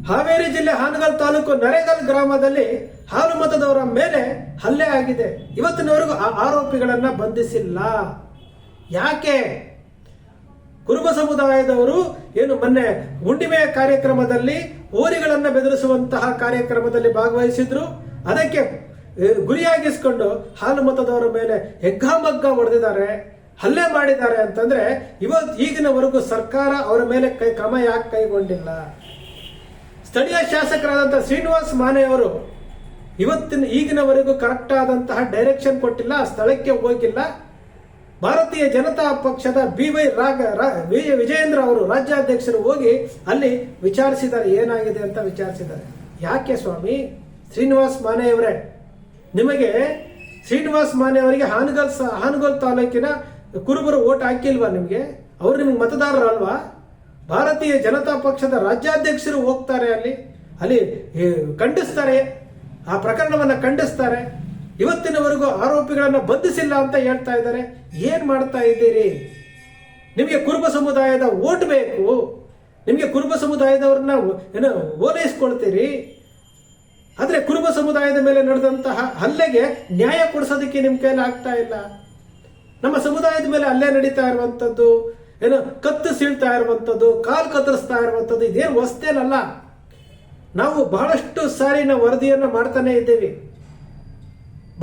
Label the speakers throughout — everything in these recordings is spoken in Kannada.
Speaker 1: ಹಾವೇರಿ ಜಿಲ್ಲೆ ಹಾನಗಲ್ ತಾಲೂಕು ನರೇಗಲ್ ಗ್ರಾಮದಲ್ಲಿ ಹಾಲು ಮತದವರ ಮೇಲೆ ಹಲ್ಲೆ ಆಗಿದೆ. ಇವತ್ತಿನವರೆಗೂ ಆ ಆರೋಪಿಗಳನ್ನ ಬಂಧಿಸಿಲ್ಲ. ಯಾಕೆ? ಕುರುಬ ಸಮುದಾಯದವರು ಏನು ಮೊನ್ನೆ ಹುಣ್ಣಿಮೆಯ ಕಾರ್ಯಕ್ರಮದಲ್ಲಿ ಹೋರಿಗಳನ್ನ ಬೆದರಿಸುವಂತಹ ಕಾರ್ಯಕ್ರಮದಲ್ಲಿ ಭಾಗವಹಿಸಿದ್ರು. ಅದಕ್ಕೆ ಗುರಿಯಾಗಿಸಿಕೊಂಡು ಹಾಲು ಮತದವರ ಮೇಲೆ ಹೆಗ್ಗಾಮಗ್ಗ ಹೊಡೆದಿದ್ದಾರೆ, ಹಲ್ಲೆ ಮಾಡಿದ್ದಾರೆ ಅಂತಂದ್ರೆ ಈಗಿನವರೆಗೂ ಸರ್ಕಾರ ಅವರ ಮೇಲೆ ಕ್ರಮ ಯಾಕೆ ಕೈಗೊಂಡಿಲ್ಲ? ಸ್ಥಳೀಯ ಶಾಸಕರಾದಂತಹ ಶ್ರೀನಿವಾಸ್ ಮಾನೆ ಅವರು ಈಗಿನವರೆಗೂ ಕರೆಕ್ಟ್ ಆದಂತಹ ಡೈರೆಕ್ಷನ್ ಕೊಟ್ಟಿಲ್ಲ, ಸ್ಥಳಕ್ಕೆ ಹೋಗಿಲ್ಲ. ಭಾರತೀಯ ಜನತಾ ಪಕ್ಷದ ವಿಜಯೇಂದ್ರ ಅವರು ರಾಜ್ಯಾಧ್ಯಕ್ಷರು ಹೋಗಿ ಅಲ್ಲಿ ವಿಚಾರಿಸಿದ್ದಾರೆ, ಏನಾಗಿದೆ ಅಂತ ವಿಚಾರಿಸಿದ್ದಾರೆ. ಯಾಕೆ ಸ್ವಾಮಿ ಶ್ರೀನಿವಾಸ್ ಮಾನೆ ಅವರೇ, ನಿಮಗೆ ಶ್ರೀನಿವಾಸ್ ಮಾನೆ ಅವರಿಗೆ ಹಾನಗಲ್ ತಾಲೂಕಿನ ಕುರುಬರು ಓಟ್ ಹಾಕಿಲ್ವಾ? ನಿಮಗೆ ನಿಮ್ಗೆ ಮತದಾರರಲ್ವಾ? ಭಾರತೀಯ ಜನತಾ ಪಕ್ಷದ ರಾಜ್ಯಾಧ್ಯಕ್ಷರು ಹೋಗ್ತಾರೆ, ಅಲ್ಲಿ ಖಂಡಿಸ್ತಾರೆ, ಆ ಪ್ರಕರಣವನ್ನ ಖಂಡಿಸ್ತಾರೆ. ಇವತ್ತಿನವರೆಗೂ ಆರೋಪಿಗಳನ್ನ ಬಂಧಿಸಿಲ್ಲ ಅಂತ ಹೇಳ್ತಾ ಇದ್ದಾರೆ. ಏನ್ ಮಾಡ್ತಾ ಇದ್ದೀರಿ? ನಿಮಗೆ ಕುರುಬ ಸಮುದಾಯದ ಓಟ್ ಬೇಕು, ನಿಮಗೆ ಕುರುಬ ಸಮುದಾಯದವ್ರನ್ನ ಓಲೈಸ್ಕೊಳ್ತೀರಿ. ಆದ್ರೆ ಕುರುಬ ಸಮುದಾಯದ ಮೇಲೆ ನಡೆದಂತಹ ಹಲ್ಲೆಗೆ ನ್ಯಾಯ ಕೊಡಿಸೋದಕ್ಕೆ ನಿಮ್ ಕೈಲಿ ಆಗ್ತಾ ಇಲ್ಲ. ನಮ್ಮ ಸಮುದಾಯದ ಮೇಲೆ ಹಲ್ಲೆ ನಡೀತಾ ಇರುವಂತದ್ದು, ಕತ್ತು ಸೀಳ್ತಾ ಇರುವಂತದ್ದು, ಕಾಲು ಕತ್ತರಿಸ್ತಾ ಇರುವಂತದ್ದು ಇದೇನು ಹೊಸ್ತೇನಲ್ಲ. ನಾವು ಬಹಳಷ್ಟು ಸಾರಿ ನಾವು ವರದಿಯನ್ನ ಮಾಡ್ತಾನೆ ಇದ್ದೇವೆ.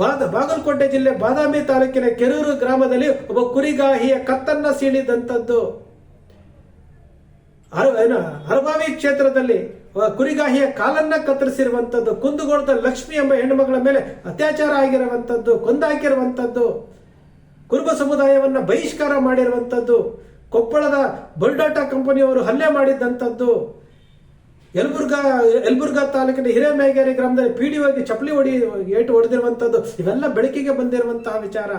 Speaker 1: ಬಾಗಲಕೋಟೆ ಜಿಲ್ಲೆ ಬಾದಾಮಿ ತಾಲೂಕಿನ ಕೆರೂರು ಗ್ರಾಮದಲ್ಲಿ ಒಬ್ಬ ಕುರಿಗಾಹಿಯ ಕತ್ತನ್ನ ಸೀಳಿದಂತದ್ದು, ಅರಬಾವಿ ಕ್ಷೇತ್ರದಲ್ಲಿ ಕುರಿಗಾಹಿಯ ಕಾಲನ್ನ ಕತ್ತರಿಸಿರುವಂತದ್ದು, ಕುಂದಗೋಳದ ಲಕ್ಷ್ಮಿ ಎಂಬ ಹೆಣ್ಣು ಮಗಳ ಮೇಲೆ ಅತ್ಯಾಚಾರ ಆಗಿರುವಂತದ್ದು, ಕೊಂದಾಕಿರುವಂತದ್ದು, ಕುರುಬ ಸಮುದಾಯವನ್ನ ಬಹಿಷ್ಕಾರ ಮಾಡಿರುವಂತದ್ದು, ಕೊಪ್ಪಳದ ಬಲ್ಡಾಟಾ ಕಂಪನಿಯವರು ಹಲ್ಲೆ ಮಾಡಿದ್ದಂಥದ್ದು, ಯಲಬುರ್ಗಾ ತಾಲೂಕಿನ ಹಿರೇಮೇಗೇರಿ ಗ್ರಾಮದಲ್ಲಿ ಪಿಡಿಒಗೆ ಚಪ್ಪಲಿ ಏಟು ಹೊಡೆದಿರುವಂತದ್ದು, ಇವೆಲ್ಲ ಬೆಳಕಿಗೆ ಬಂದಿರುವಂತಹ ವಿಚಾರ,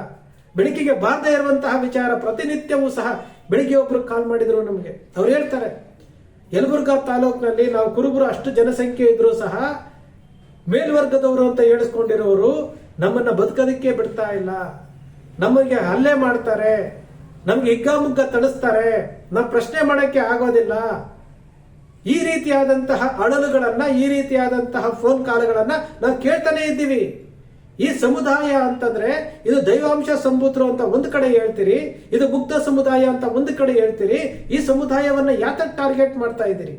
Speaker 1: ಬೆಳಕಿಗೆ ಬಾರದೇ ಇರುವಂತಹ ವಿಚಾರ. ಪ್ರತಿನಿತ್ಯವೂ ಸಹ ಬೆಳಿಗ್ಗೆ ಒಬ್ರು ಕಾಲ್ ಮಾಡಿದ್ರು ನಮಗೆ. ಅವ್ರು ಹೇಳ್ತಾರೆ, ಯಲಬುರ್ಗಾ ತಾಲೂಕಿನಲ್ಲಿ ನಾವು ಕುರುಬರು ಅಷ್ಟು ಜನಸಂಖ್ಯೆ ಇದ್ರೂ ಸಹ ಮೇಲ್ವರ್ಗದವರು ಅಂತ ಹೇಳಿಸ್ಕೊಂಡಿರೋರು ನಮ್ಮನ್ನ ಬದುಕೋದಕ್ಕೆ ಬಿಡ್ತಾ ಇಲ್ಲ, ನಮಗೆ ಹಲ್ಲೆ ಮಾಡ್ತಾರೆ, ನಮ್ಗೆ ಹಿಗ್ಗಾಮುಗ್ಗ ತಡಿಸ್ತಾರೆ, ನಾವು ಪ್ರಶ್ನೆ ಮಾಡಕ್ಕೆ ಆಗೋದಿಲ್ಲ. ಈ ರೀತಿಯಾದಂತಹ ಅಳಲುಗಳನ್ನ, ಈ ರೀತಿಯಾದಂತಹ ಫೋನ್ ಕಾಲ್ಗಳನ್ನ ನಾವು ಕೇಳ್ತಾನೆ ಇದ್ದೀವಿ. ಈ ಸಮುದಾಯ ಅಂತಂದ್ರೆ ಇದು ದೈವಾಂಶ ಸಂಭೂತರು ಅಂತ ಒಂದು ಕಡೆ ಹೇಳ್ತೀರಿ, ಇದು ಮುಗ್ಧ ಸಮುದಾಯ ಅಂತ ಒಂದು ಕಡೆ ಹೇಳ್ತೀರಿ. ಈ ಸಮುದಾಯವನ್ನ ಯಾತಕ್ಕೆ ಟಾರ್ಗೆಟ್ ಮಾಡ್ತಾ ಇದ್ದೀರಿ?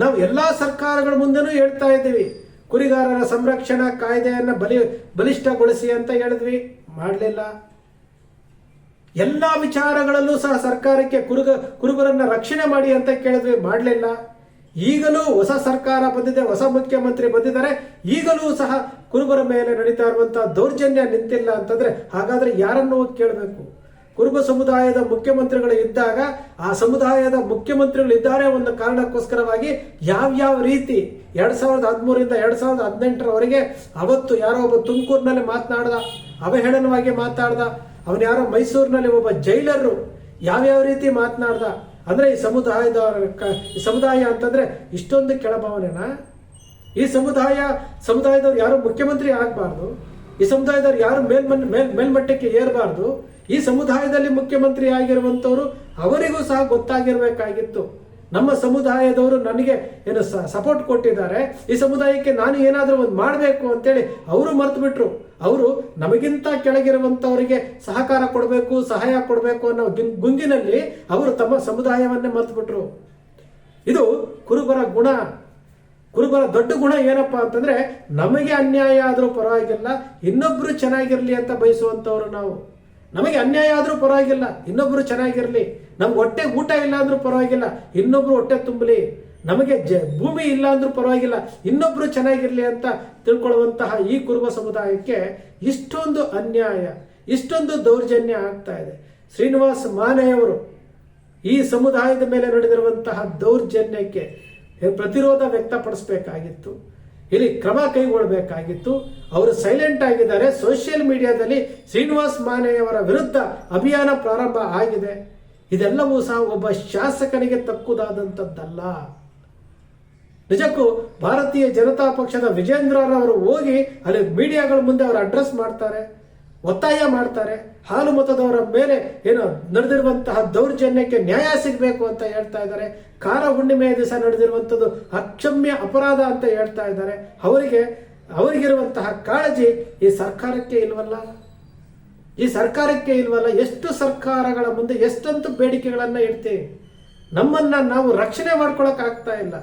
Speaker 1: ನಾವು ಎಲ್ಲಾ ಸರ್ಕಾರಗಳ ಮುಂದೆನೂ ಹೇಳ್ತಾ ಇದ್ದೀವಿ, ಕುರಿಗಾರರ ಸಂರಕ್ಷಣಾ ಕಾಯ್ದೆಯನ್ನ ಬಲಿಷ್ಠಗೊಳಿಸಿ ಅಂತ ಹೇಳಿದ್ವಿ, ಮಾಡಲಿಲ್ಲ. ಎಲ್ಲಾ ವಿಚಾರಗಳಲ್ಲೂ ಸಹ ಸರ್ಕಾರಕ್ಕೆ ಕುರುಬರನ್ನ ರಕ್ಷಣೆ ಮಾಡಿ ಅಂತ ಕೇಳಿದ್ವಿ, ಮಾಡಲಿಲ್ಲ. ಈಗಲೂ ಹೊಸ ಸರ್ಕಾರ ಬಂದಿದೆ, ಹೊಸ ಮುಖ್ಯಮಂತ್ರಿ ಬಂದಿದ್ದಾರೆ, ಈಗಲೂ ಸಹ ಕುರುಬರ ಮೇಲೆ ನಡೀತಾ ಇರುವಂತಹ ದೌರ್ಜನ್ಯ ನಿಂತಿಲ್ಲ ಅಂತಂದ್ರೆ ಹಾಗಾದ್ರೆ ಯಾರನ್ನು ಕೇಳಬೇಕು? ಕುರುಬ ಸಮುದಾಯದ ಮುಖ್ಯಮಂತ್ರಿಗಳು ಇದ್ದಾಗ ಆ ಸಮುದಾಯದ ಮುಖ್ಯಮಂತ್ರಿಗಳು ಇದ್ದಾರೆ ಒಂದು ಕಾರಣಕ್ಕೋಸ್ಕರವಾಗಿ ಯಾವ್ಯಾವ ರೀತಿ 2013ರಿಂದ 2018ರವರೆಗೆ ಅವತ್ತು ಯಾರೋ ಒಬ್ಬ ತುಮಕೂರಿನಲ್ಲಿ ಮಾತನಾಡ್ದ, ಅವಹೇಳನವಾಗಿ ಮಾತಾಡ್ದ, ಅವನು ಯಾರೋ ಮೈಸೂರಿನಲ್ಲಿ ಒಬ್ಬ ಜೈಲರು ಯಾವ್ಯಾವ ರೀತಿ ಮಾತನಾಡ್ದ. ಅಂದ್ರೆ ಈ ಸಮುದಾಯ ಅಂತಂದ್ರೆ ಇಷ್ಟೊಂದು ಕೆಳಭಾವನೆನಾ? ಈ ಸಮುದಾಯದವ್ರು ಯಾರು ಮುಖ್ಯಮಂತ್ರಿ ಆಗಬಾರ್ದು, ಈ ಸಮುದಾಯದವ್ರು ಯಾರು ಮೇಲ್ಮಟ್ಟಕ್ಕೆ ಏರಬಾರ್ದು. ಈ ಸಮುದಾಯದಲ್ಲಿ ಮುಖ್ಯಮಂತ್ರಿ ಆಗಿರುವಂತವ್ರು ಅವರಿಗೂ ಸಹ ಗೊತ್ತಾಗಿರ್ಬೇಕಾಗಿತ್ತು, ನಮ್ಮ ಸಮುದಾಯದವರು ನನಗೆ ಏನು ಸಪೋರ್ಟ್ ಕೊಟ್ಟಿದ್ದಾರೆ, ಈ ಸಮುದಾಯಕ್ಕೆ ನಾನು ಏನಾದ್ರೂ ಒಂದು ಮಾಡಬೇಕು ಅಂತೇಳಿ ಅವರು ಮರ್ತು ಬಿಟ್ರು. ಅವರು ನಮಗಿಂತ ಕೆಳಗಿರುವಂತವರಿಗೆ ಸಹಕಾರ ಕೊಡಬೇಕು, ಸಹಾಯ ಕೊಡಬೇಕು ಅನ್ನೋ ಗುಂಗಿನಲ್ಲಿ ಅವರು ತಮ್ಮ ಸಮುದಾಯವನ್ನೇ ಮರ್ತು ಬಿಟ್ರು. ಇದು ಕುರುಬರ ಗುಣ. ಕುರುಬರ ದೊಡ್ಡ ಗುಣ ಏನಪ್ಪಾ ಅಂತಂದ್ರೆ ನಮಗೆ ಅನ್ಯಾಯ ಆದ್ರೂ ಪರವಾಗಿಲ್ಲ, ಇನ್ನೊಬ್ರು ಚೆನ್ನಾಗಿರ್ಲಿ ಅಂತ ಬಯಸುವಂತವ್ರು ನಾವು. ನಮಗೆ ಅನ್ಯಾಯ ಆದ್ರೂ ಪರವಾಗಿಲ್ಲ, ಇನ್ನೊಬ್ರು ಚೆನ್ನಾಗಿರ್ಲಿ, ನಮ್ಗೆ ಹೊಟ್ಟೆ ಊಟ ಇಲ್ಲ ಅಂದ್ರೂ ಪರವಾಗಿಲ್ಲ, ಇನ್ನೊಬ್ರು ಹೊಟ್ಟೆ ತುಂಬಲಿ, ನಮಗೆ ಭೂಮಿ ಇಲ್ಲ ಅಂದ್ರೂ ಪರವಾಗಿಲ್ಲ, ಇನ್ನೊಬ್ರು ಚೆನ್ನಾಗಿರ್ಲಿ ಅಂತ ತಿಳ್ಕೊಳ್ಳುವಂತಹ ಈ ಕುರುಬ ಸಮುದಾಯಕ್ಕೆ ಇಷ್ಟೊಂದು ಅನ್ಯಾಯ, ಇಷ್ಟೊಂದು ದೌರ್ಜನ್ಯ ಆಗ್ತಾ ಇದೆ. ಶ್ರೀನಿವಾಸ್ ಮಾನೆಯವರು ಈ ಸಮುದಾಯದ ಮೇಲೆ ನಡೆದಿರುವಂತಹ ದೌರ್ಜನ್ಯಕ್ಕೆ ಪ್ರತಿರೋಧ ವ್ಯಕ್ತಪಡಿಸಬೇಕಾಗಿತ್ತು, ಇಲ್ಲಿ ಕ್ರಮ ಕೈಗೊಳ್ಳಬೇಕಾಗಿತ್ತು. ಅವರು ಸೈಲೆಂಟ್ ಆಗಿದ್ದಾರೆ. ಸೋಷಿಯಲ್ ಮೀಡಿಯಾದಲ್ಲಿ ಶ್ರೀನಿವಾಸ್ ಮಾನೆಯವರ ವಿರುದ್ಧ ಅಭಿಯಾನ ಪ್ರಾರಂಭ ಆಗಿದೆ. ಇದೆಲ್ಲವೂ ಸಹ ಒಬ್ಬ ಶಾಸಕನಿಗೆ ತಕ್ಕುದಾದಂಥದ್ದಲ್ಲ. ನಿಜಕ್ಕೂ ಭಾರತೀಯ ಜನತಾ ಪಕ್ಷದ ವಿಜೇಂದ್ರರವರು ಹೋಗಿ ಅಲ್ಲಿ ಮೀಡಿಯಾಗಳ ಮುಂದೆ ಅವರು ಅಡ್ರೆಸ್ ಮಾಡ್ತಾರೆ, ಒತ್ತಾಯ ಮಾಡ್ತಾರೆ. ಹಾಲು ಮತದವರ ಮೇಲೆ ಏನೋ ನಡೆದಿರುವಂತಹ ದೌರ್ಜನ್ಯಕ್ಕೆ ನ್ಯಾಯ ಸಿಗಬೇಕು ಅಂತ ಹೇಳ್ತಾ ಇದ್ದಾರೆ. ಕಾರ ಹುಣ್ಣಿಮೆಯ ದಿವಸ ನಡೆದಿರುವಂಥದ್ದು ಅಕ್ಷಮ್ಯ ಅಪರಾಧ ಅಂತ ಹೇಳ್ತಾ ಇದ್ದಾರೆ. ಅವರಿಗಿರುವಂತಹ ಕಾಳಜಿ ಈ ಸರ್ಕಾರಕ್ಕೆ ಇಲ್ವಲ್ಲ. ಎಷ್ಟು ಸರ್ಕಾರಗಳ ಮುಂದೆ ಎಷ್ಟಂತೂ ಬೇಡಿಕೆಗಳನ್ನ ಇಡ್ತೀವಿ. ನಮ್ಮನ್ನ ನಾವು ರಕ್ಷಣೆ ಮಾಡ್ಕೊಳಕ್ ಆಗ್ತಾ ಇಲ್ಲ.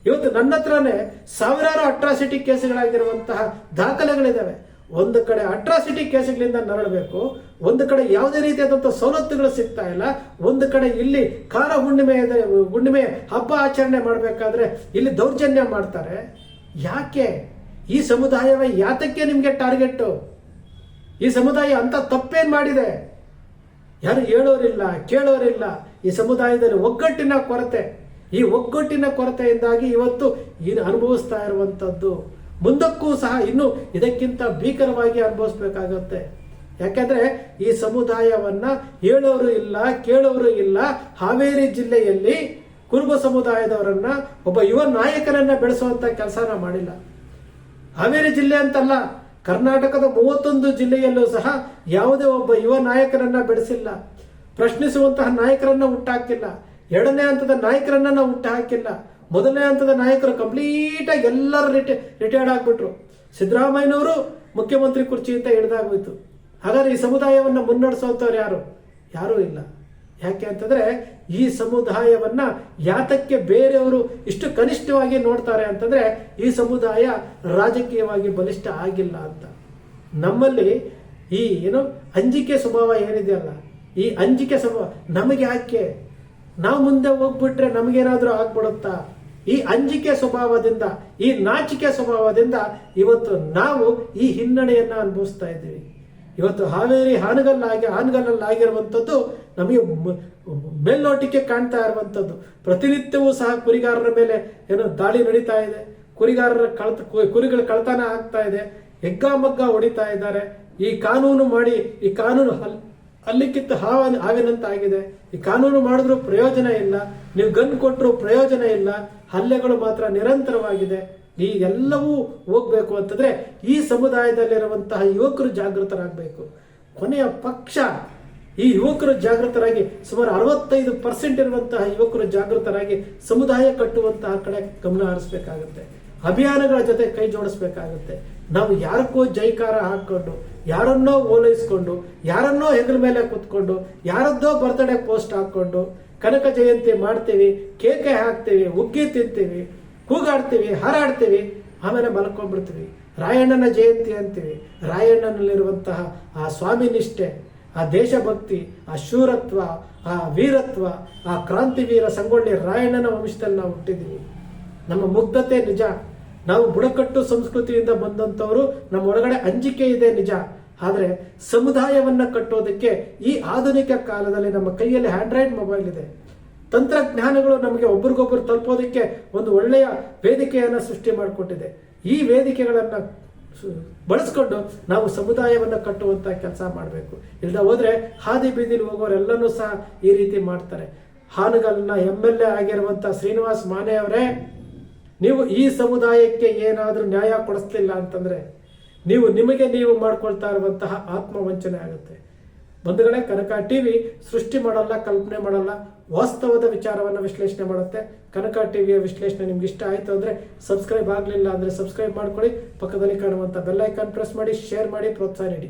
Speaker 1: ಇವತ್ತು ನನ್ನ ಹತ್ರನೇ ಸಾವಿರಾರು ಅಟ್ರಾಸಿಟಿ ಕೇಸುಗಳಾಗಿರುವಂತಹ ದಾಖಲೆಗಳಿದಾವೆ. ಒಂದು ಕಡೆ ಅಟ್ರಾಸಿಟಿ ಕೇಸುಗಳಿಂದ ನರಳಬೇಕು, ಒಂದು ಕಡೆ ಯಾವುದೇ ರೀತಿಯಾದಂತಹ ಸವಲತ್ತುಗಳು ಸಿಗ್ತಾ ಇಲ್ಲ, ಒಂದು ಕಡೆ ಇಲ್ಲಿ ಕಾರ ಹುಣ್ಣಿಮೆ ಹಬ್ಬ ಆಚರಣೆ ಮಾಡಬೇಕಾದ್ರೆ ಇಲ್ಲಿ ದೌರ್ಜನ್ಯ ಮಾಡ್ತಾರೆ. ಯಾಕೆ? ಈ ಸಮುದಾಯವೇ ಯಾತಕ್ಕೆ ನಿಮ್ಗೆ ಟಾರ್ಗೆಟ್? ಈ ಸಮುದಾಯ ಅಂತ ತಪ್ಪೇನ್ ಮಾಡಿದೆ? ಯಾರು ಹೇಳೋರಿಲ್ಲ, ಕೇಳೋರಿಲ್ಲ. ಈ ಸಮುದಾಯದಲ್ಲಿ ಒಗ್ಗಟ್ಟಿನ ಕೊರತೆ, ಈ ಒಗ್ಗಟ್ಟಿನ ಕೊರತೆಯಿಂದಾಗಿ ಇವತ್ತು ಅನುಭವಿಸ್ತಾ ಇರುವಂತದ್ದು. ಮುಂದಕ್ಕೂ ಸಹ ಇನ್ನು ಇದಕ್ಕಿಂತ ಭೀಕರವಾಗಿ ಅನುಭವಿಸ್ಬೇಕಾಗತ್ತೆ. ಯಾಕಂದ್ರೆ ಈ ಸಮುದಾಯವನ್ನ ಹೇಳೋರು ಇಲ್ಲ, ಕೇಳೋರು ಇಲ್ಲ. ಹಾವೇರಿ ಜಿಲ್ಲೆಯಲ್ಲಿ ಕುರುಬ ಸಮುದಾಯದವರನ್ನ ಒಬ್ಬ ಯುವ ನಾಯಕನನ್ನ ಬೆಳೆಸುವಂತ ಕೆಲಸನ ಮಾಡಿಲ್ಲ. ಹಾವೇರಿ ಜಿಲ್ಲೆ ಅಂತಲ್ಲ, ಕರ್ನಾಟಕದ 31 ಜಿಲ್ಲೆಯಲ್ಲೂ ಸಹ ಯಾವುದೇ ಒಬ್ಬ ಯುವ ನಾಯಕರನ್ನ ಬೆಳೆಸಿಲ್ಲ. ಪ್ರಶ್ನಿಸುವಂತಹ ನಾಯಕರನ್ನ ಹುಟ್ಟಾಕಿಲ್ಲ. ಎರಡನೇ ಹಂತದ ನಾಯಕರನ್ನ ಹುಟ್ಟುಹಾಕಿಲ್ಲ. ಮೊದಲನೇ ಹಂತದ ನಾಯಕರು ಕಂಪ್ಲೀಟ್ ಆಗಿ ಎಲ್ಲರೂ ರಿಟೈರ್ಡ್ ಆಗ್ಬಿಟ್ರು. ಸಿದ್ದರಾಮಯ್ಯನವರು ಮುಖ್ಯಮಂತ್ರಿ ಕುರ್ಚಿಯಿಂದ ಹಿಡಿದಾಗೋಯ್ತು. ಹಾಗಾದ್ರೆ ಈ ಸಮುದಾಯವನ್ನ ಮುನ್ನಡೆಸುವಂತವ್ರು ಯಾರೂ ಇಲ್ಲ. ಯಾಕೆ ಅಂತಂದ್ರೆ ಈ ಸಮುದಾಯವನ್ನ ಯಾತಕ್ಕೆ ಬೇರೆಯವರು ಇಷ್ಟು ಕನಿಷ್ಠವಾಗಿ ನೋಡ್ತಾರೆ ಅಂತಂದ್ರೆ ಈ ಸಮುದಾಯ ರಾಜಕೀಯವಾಗಿ ಬಲಿಷ್ಠ ಆಗಿಲ್ಲ ಅಂತ. ನಮ್ಮಲ್ಲಿ ಈ ಅಂಜಿಕೆ ಸ್ವಭಾವ ಏನಿದೆಯಲ್ಲ, ಈ ಅಂಜಿಕೆ ಸ್ವಭಾವ ನಮಗೆ ಯಾಕೆ? ನಾವು ಮುಂದೆ ಹೋಗ್ಬಿಟ್ರೆ ನಮಗೇನಾದ್ರೂ ಆಗ್ಬಿಡುತ್ತಾ? ಈ ಅಂಜಿಕೆ ಸ್ವಭಾವದಿಂದ, ಈ ನಾಚಿಕೆ ಸ್ವಭಾವದಿಂದ ಇವತ್ತು ನಾವು ಈ ಹಿನ್ನಡೆಯನ್ನ ಅನುಭವಿಸ್ತಾ ಇದ್ದೀವಿ. ಇವತ್ತು ಹಾವೇರಿ ಹಾನಗಲ್ಲಲ್ಲಾಗಿರುವಂಥದ್ದು ನಮಗೆ ಮೇಲ್ನೋಟಕ್ಕೆ ಕಾಣ್ತಾ ಇರುವಂಥದ್ದು. ಪ್ರತಿನಿತ್ಯವೂ ಸಹ ಕುರಿಗಾರರ ಮೇಲೆ ದಾಳಿ ನಡೀತಾ ಇದೆ. ಕುರಿಗಳ ಕಳ್ತನ ಆಗ್ತಾ ಇದೆ. ಹೆಗ್ಗಾಮಗ್ಗ ಹೊಡಿತಾ ಇದ್ದಾರೆ. ಈ ಕಾನೂನು ಮಾಡಿ ಈ ಕಾನೂನು ಅಲ್ಲಿಕ್ಕಿತ್ತು ಹಾವಿನಂತಾಗಿದೆ. ಈ ಕಾನೂನು ಮಾಡಿದ್ರು ಪ್ರಯೋಜನ ಇಲ್ಲ. ನೀವು ಗನ್ ಕೊಟ್ಟರು ಪ್ರಯೋಜನ ಇಲ್ಲ. ಹಲ್ಲೆಗಳು ಮಾತ್ರ ನಿರಂತರವಾಗಿದೆ. ಈ ಎಲ್ಲವೂ ಹೋಗ್ಬೇಕು ಅಂತಂದ್ರೆ ಈ ಸಮುದಾಯದಲ್ಲಿರುವಂತಹ ಯುವಕರು ಜಾಗೃತರಾಗಬೇಕು. ಕೊನೆಯ ಪಕ್ಷ ಈ ಯುವಕರು ಜಾಗೃತರಾಗಿ ಸುಮಾರು 65% ಇರುವಂತಹ ಯುವಕರು ಜಾಗೃತರಾಗಿ ಸಮುದಾಯ ಕಟ್ಟುವಂತಹ ಕಡೆ ಗಮನ ಹರಿಸಬೇಕಾಗುತ್ತೆ. ಅಭಿಯಾನಗಳ ಜೊತೆ ಕೈ ಜೋಡಿಸ್ಬೇಕಾಗುತ್ತೆ. ನಾವು ಯಾರಕ್ಕೋ ಜೈಕಾರ ಹಾಕೊಂಡು, ಯಾರನ್ನೋ ಓಲೈಸ್ಕೊಂಡು, ಯಾರನ್ನೋ ಹೆಗಲ ಮೇಲೆ ಕುತ್ಕೊಂಡು, ಯಾರದ್ದೋ ಬರ್ತ್ಡೇ ಪೋಸ್ಟ್ ಹಾಕೊಂಡು ಕನಕ ಜಯಂತಿ ಮಾಡ್ತೀವಿ, ಕೇಕೆ ಹಾಕ್ತೀವಿ, ಹುಗ್ಗಿ ತಿಂತೀವಿ, ಕೂಗಾಡ್ತೀವಿ, ಹಾರಾಡ್ತೀವಿ, ಆಮೇಲೆ ಮಲ್ಕೊಂಡ್ಬಿಡ್ತೀವಿ. ರಾಯಣ್ಣನ ಜಯಂತಿ ಅಂತೀವಿ. ರಾಯಣ್ಣನಲ್ಲಿರುವಂತಹ ಆ ಸ್ವಾಮಿ ನಿಷ್ಠೆ, ಆ ದೇಶಭಕ್ತಿ, ಆ ಶೂರತ್ವ, ಆ ವೀರತ್ವ, ಆ ಕ್ರಾಂತಿವೀರ ಸಂಗೊಳ್ಳಿ ರಾಯಣ್ಣನ ವಂಶದಲ್ಲಿ ನಾವು ಹುಟ್ಟಿದ್ದೀವಿ. ನಮ್ಮ ಮುಗ್ಧತೆ ನಿಜ. ನಾವು ಬುಡಕಟ್ಟು ಸಂಸ್ಕೃತಿಯಿಂದ ಬಂದಂತವರು. ನಮ್ಮ ಒಳಗಡೆ ಅಂಜಿಕೆ ಇದೆ ನಿಜ. ಆದ್ರೆ ಸಮುದಾಯವನ್ನ ಕಟ್ಟೋದಕ್ಕೆ ಈ ಆಧುನಿಕ ಕಾಲದಲ್ಲಿ ನಮ್ಮ ಕೈಯಲ್ಲಿ ಆಂಡ್ರಾಯ್ಡ್ ಮೊಬೈಲ್ ಇದೆ. ತಂತ್ರಜ್ಞಾನಗಳು ನಮಗೆ ಒಬ್ರಿಗೊಬ್ಬರು ತಲುಪೋದಕ್ಕೆ ಒಂದು ಒಳ್ಳೆಯ ವೇದಿಕೆಯನ್ನ ಸೃಷ್ಟಿ ಮಾಡಿಕೊಟ್ಟಿದೆ. ಈ ವೇದಿಕೆಗಳನ್ನ ಬಳಸ್ಕೊಂಡು ನಾವು ಸಮುದಾಯವನ್ನ ಕಟ್ಟುವಂತ ಕೆಲಸ ಮಾಡಬೇಕು. ಇಲ್ದ ಹೋದ್ರೆ ಹಾದಿ ಬೀದಿಲಿ ಹೋಗೋರೆಲ್ಲನೂ ಸಹ ಈ ರೀತಿ ಮಾಡ್ತಾರೆ. ಹಾನಗಲ್ನ MLA ಆಗಿರುವಂತ ಶ್ರೀನಿವಾಸ್ ಮಾನೆ ಅವರೇ, ನೀವು ಈ ಸಮುದಾಯಕ್ಕೆ ಏನಾದ್ರೂ ನ್ಯಾಯ ಕೊಡಿಸ್ಲಿಲ್ಲ ಅಂತಂದ್ರೆ ನಿಮಗೆ ನೀವು ಮಾಡ್ಕೊಳ್ತಾ ಇರುವಂತಹ ಆತ್ಮವಂಚನೆ ಆಗುತ್ತೆ. ಬಂಧುಗಳೇ, ಕನಕ ಟಿವಿ ಸೃಷ್ಟಿ ಮಾಡಲ್ಲ, ಕಲ್ಪನೆ ಮಾಡಲ್ಲ, ವಾಸ್ತವದ ವಿಚಾರವನ್ನ ವಿಶ್ಲೇಷಣೆ ಮಾಡುತ್ತೆ. ಕನಕ ಟಿವಿಯ ವಿಶ್ಲೇಷಣೆ ನಿಮ್ಗೆ ಇಷ್ಟ ಆಯ್ತು ಅಂದ್ರೆ ಸಬ್ಸ್ಕ್ರೈಬ್ ಆಗಲಿಲ್ಲ ಅಂದ್ರೆ ಸಬ್ಸ್ಕ್ರೈಬ್ ಮಾಡ್ಕೊಳ್ಳಿ. ಪಕ್ಕದಲ್ಲಿ ಕಾಣುವಂತ ಬೆಲ್ ಐಕಾನ್ ಪ್ರೆಸ್ ಮಾಡಿ, ಶೇರ್ ಮಾಡಿ, ಪ್ರೋತ್ಸಾಹ ನೀಡಿ.